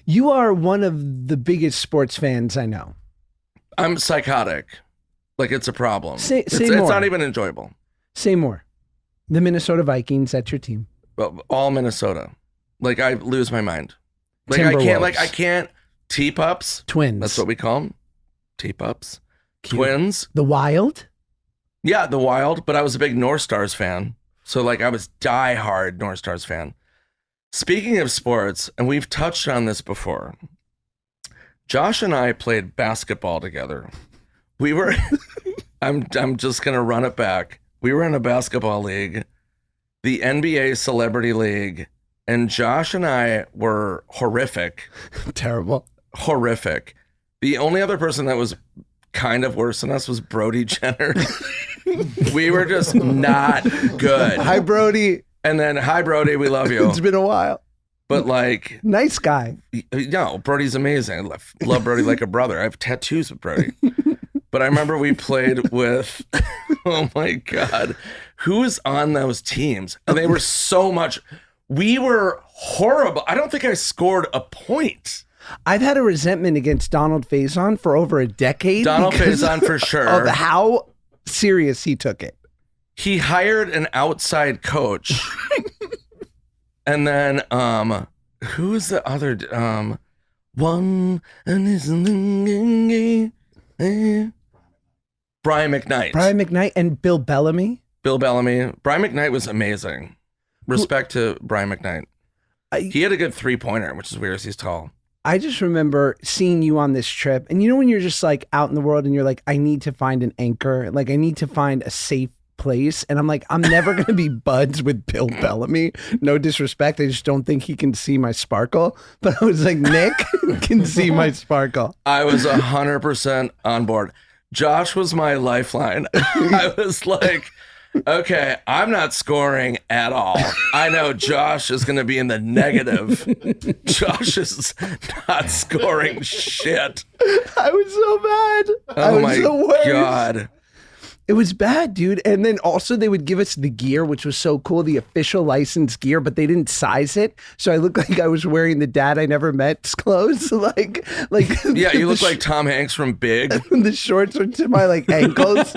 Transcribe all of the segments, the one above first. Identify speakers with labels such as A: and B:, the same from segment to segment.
A: You are one of the biggest sports fans I know.
B: I'm psychotic. Like, it's a problem.
A: Say
B: it's
A: more.
B: not even enjoyable.
A: Say more. The Minnesota Vikings, that's your team.
B: Well, all Minnesota. Like, I lose my mind. Like,
A: Timberwolves.
B: I can't. Teapups.
A: Twins.
B: That's what we call them. Teapups. Twins.
A: The Wild.
B: Yeah, the Wild. But I was a big North Stars fan. So, like, I was diehard North Stars fan. Speaking of sports, and we've touched on this before, Josh and I played basketball together. We were, I'm just going to run it back. We were in a basketball league, the NBA Celebrity League, and Josh and I were horrific.
A: Terrible.
B: Horrific. The only other person that was kind of worse than us was Brody Jenner. We were just not good.
A: Hi, Brody.
B: And then, hi, Brody, we love you.
A: It's been a while.
B: But like...
A: Nice guy.
B: No, Brody's amazing. I love Brody like a brother. I have tattoos with Brody. But I remember we played with... Oh, my God. Who was on those teams? And they were so much... We were horrible. I don't think I scored a point.
A: I've had a resentment against Donald Faison for over a decade.
B: Donald Faison for sure.
A: Of how serious he took it.
B: He hired an outside coach. And then who is the other one Brian McKnight.
A: Brian McKnight and Bill Bellamy.
B: Bill Bellamy. Brian McKnight was amazing. Respect to Brian McKnight. He had a good 3-pointer, which is weird as he's tall.
A: I just remember seeing you on this trip, and you know when you're just like out in the world and you're like, I need to find an anchor, like I need to find a safe place, and I'm like, I'm never gonna be buds with Bill Bellamy. No disrespect, I just don't think he can see my sparkle. But I was like, Nick can see my sparkle.
B: I was 100% on board. Josh was my lifeline. I was like, okay, I'm not scoring at all. I know Josh is going to be in the negative. Josh is not scoring shit.
A: I was so bad.
B: Oh my God.
A: It was bad, dude. And then also they would give us the gear, which was so cool, the official licensed gear, but they didn't size it. So I looked like I was wearing the dad I never met's clothes. like
B: yeah, you look like Tom Hanks from Big.
A: The shorts are to my like ankles.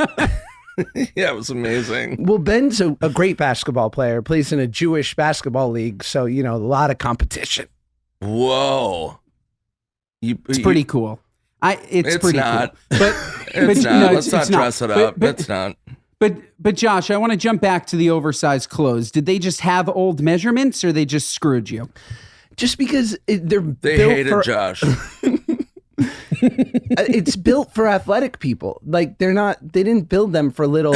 B: Yeah, it was amazing.
A: Well, Ben's a great basketball player, plays in a Jewish basketball league. So, you know, a lot of competition.
B: Whoa.
C: It's pretty cool. It's pretty
B: not.
C: Cool. But
B: it's not.
C: No,
B: Let's not dress it up. It's not.
C: But Josh, I want to jump back to the oversized clothes. Did they just have old measurements or they just screwed you?
A: Just because
B: they hated Josh.
A: It's built for athletic people. Like they didn't build them for little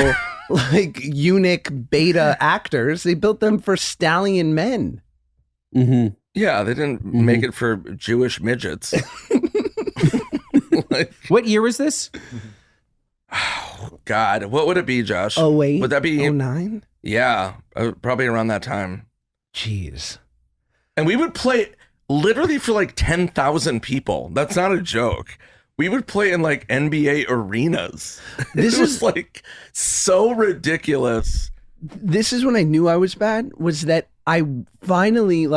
A: like eunuch beta actors. They built them for stallion men.
C: Mm-hmm.
B: Yeah, they didn't make it for Jewish midgets.
C: What year was this?
B: Oh, God, what would it be, Josh?
A: 08?
B: Would that be
A: 09?
B: Yeah, probably around that time.
A: Jeez.
B: And we would play literally for like 10,000 people. That's not a joke. We would play in like NBA arenas. This was like so ridiculous.
A: This is when I knew I was bad, was that I finally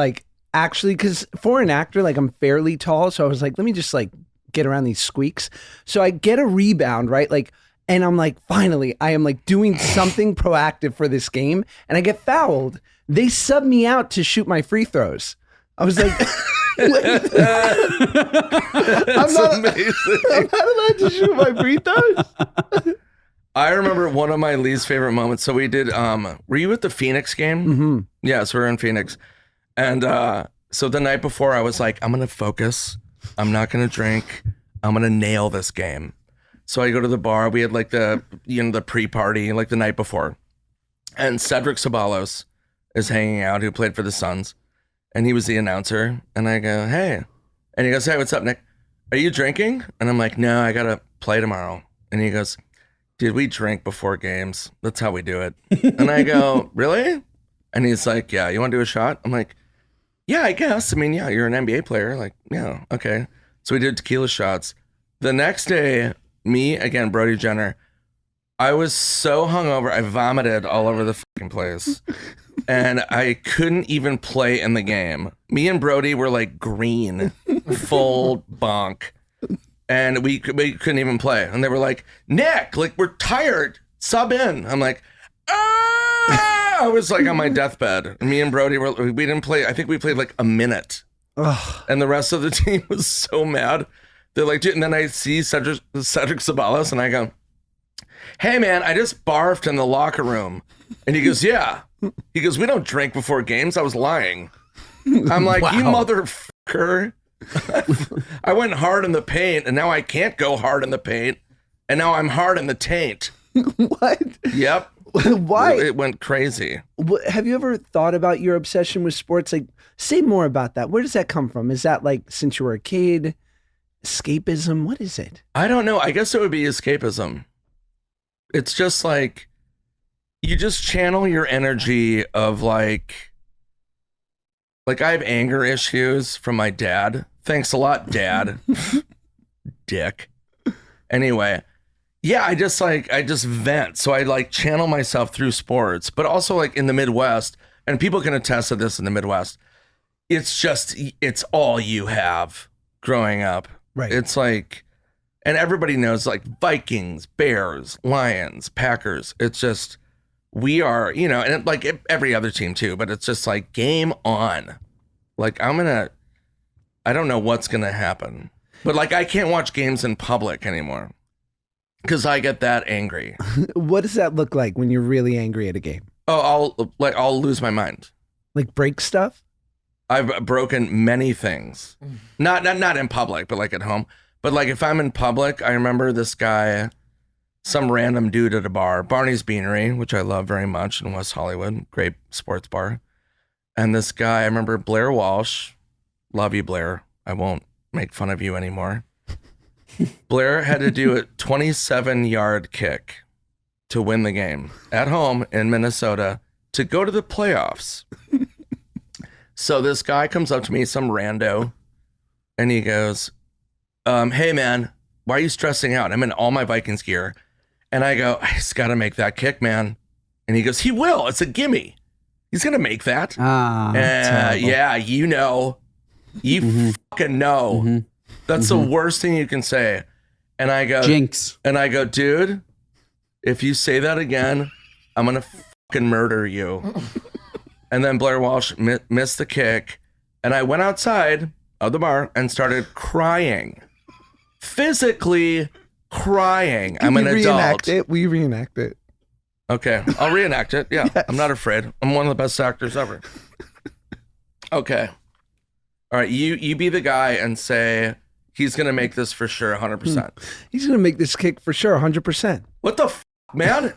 A: actually, because for an actor, like I'm fairly tall. So I was like, let me just like get around these squeaks. So I get a rebound, right? Like, and I'm like, finally, I am like doing something proactive for this game. And I get fouled. They sub me out to shoot my free throws. I was like, I'm not allowed to shoot my free throws.
B: I remember one of my least favorite moments. So we did, were you at the Phoenix game?
A: Mm-hmm.
B: Yeah, so we were in Phoenix. And so the night before I was like, I'm going to focus. I'm not going to drink. I'm going to nail this game. So I go to the bar. We had like the pre-party like the night before. And Cedric Ceballos is hanging out, who played for the Suns. And he was the announcer. And I go, hey. And he goes, hey, what's up, Nick? Are you drinking? And I'm like, no, I got to play tomorrow. And he goes, dude, we drink before games. That's how we do it. And I go, really? And he's like, yeah, you want to do a shot? I'm like, yeah, I guess. I mean, yeah, you're an NBA player. Like, yeah, okay. So we did tequila shots. The next day, me, again, Brody Jenner, I was so hungover, I vomited all over the fucking place. and I couldn't even play in the game. Me and Brody were like green, full bonk, and we couldn't even play. And they were like, Nick, like we're tired, sub in. I'm like, ah! I was like on my deathbed. And me and Brody we didn't play. I think we played like a minute, and the rest of the team was so mad. They're like, dude, and then I see Cedric Sabalas, and I go, hey man, I just barfed in the locker room. And he goes, yeah. He goes, we don't drink before games. I was lying. I'm like, you motherfucker. I went hard in the paint, and now I can't go hard in the paint, and now I'm hard in the taint.
A: What?
B: Yep.
A: Why?
B: It went crazy.
A: Have you ever thought about your obsession with sports? Like, say more about that. Where does that come from? Is that like since you were a kid? Escapism? What is it? I
B: don't know. I guess it would be escapism. It's just like you just channel your energy of like I have anger issues from my dad. Thanks a lot, Dad. Dick. Anyway, yeah, I just vent. So I like channel myself through sports, but also like in the Midwest, and people can attest to this in the Midwest. It's all you have growing up.
A: Right.
B: It's like, and everybody knows like Vikings, Bears, Lions, Packers. It's just, we are, and like every other team too, but it's just like game on. Like I don't know what's going to happen, but like I can't watch games in public anymore because I get that angry.
A: What does that look like when you're really angry at a game?
B: Oh, I'll lose my mind.
A: Like break stuff?
B: I've broken many things, not in public, but like at home. But like if I'm in public, I remember this guy, some random dude at a bar, Barney's Beanery, which I love very much in West Hollywood, great sports bar. And this guy, I remember Blair Walsh, love you, Blair. I won't make fun of you anymore. Blair had to do a 27-yard kick to win the game at home in Minnesota to go to the playoffs. So this guy comes up to me, some rando, and he goes, hey man, why are you stressing out? I'm in all my Vikings gear. And I go, I just got to make that kick, man. And he goes, he will. It's a gimme. He's going to make that. Yeah, you know. You fucking know. Mm-hmm. That's the worst thing you can say. And I go,
C: jinx.
B: And I go, dude, if you say that again, I'm going to fucking murder you. And then Blair Walsh missed the kick. And I went outside of the bar and started crying. Physically crying. I'm an adult.
A: We reenact it.
B: Okay, I'll reenact it. Yeah, yes. I'm not afraid. I'm one of the best actors ever. Okay. All right, you be the guy and say he's going to make this for sure 100%.
A: He's going to make this kick for sure 100%.
B: What the man?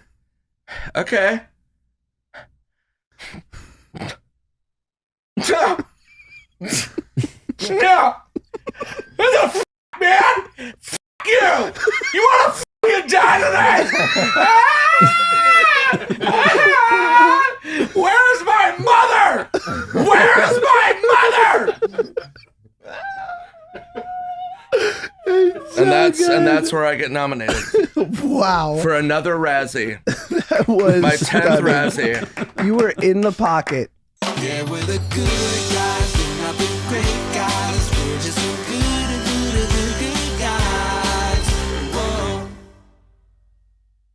B: Okay. No! What the man? You! You want to fucking die today? Where's my mother? Where's my mother? And that's where I get nominated.
A: Wow.
B: For another Razzie.
A: That was
B: my 10th Razzie.
A: You were in the pocket.
D: Yeah, we're the good guys, doing nothing great.